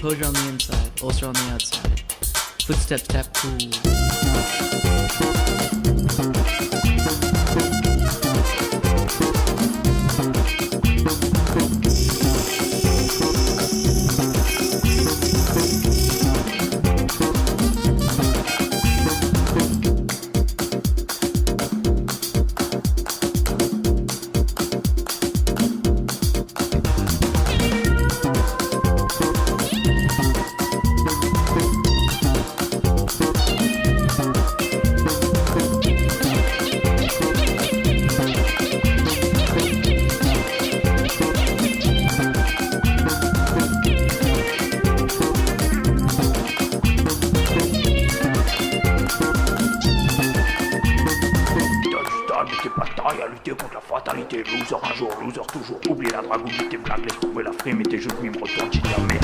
Composure on the inside, ulcer on the outside. Footsteps tap cool. Lutter contre la fatalité, loser un jour, loser toujours. Oublier la drague, oublier tes blagues, laisse tomber la frime et tes jeux de mime, retourne chez ta mère.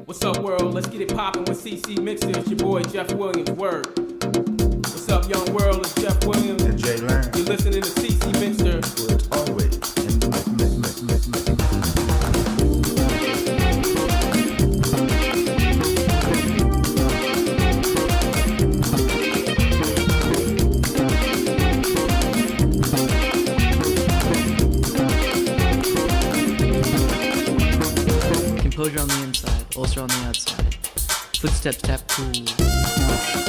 What's up, world? Let's get it poppin' with CC Mixer. It's your boy Jeff Williams. Word. What's up, young world? It's Jeff Williams. And Jay Lang. You're listening to CC Mixer. Where it's always in the mix. Composure on the inside, ulcer on the outside. Footsteps tap cool.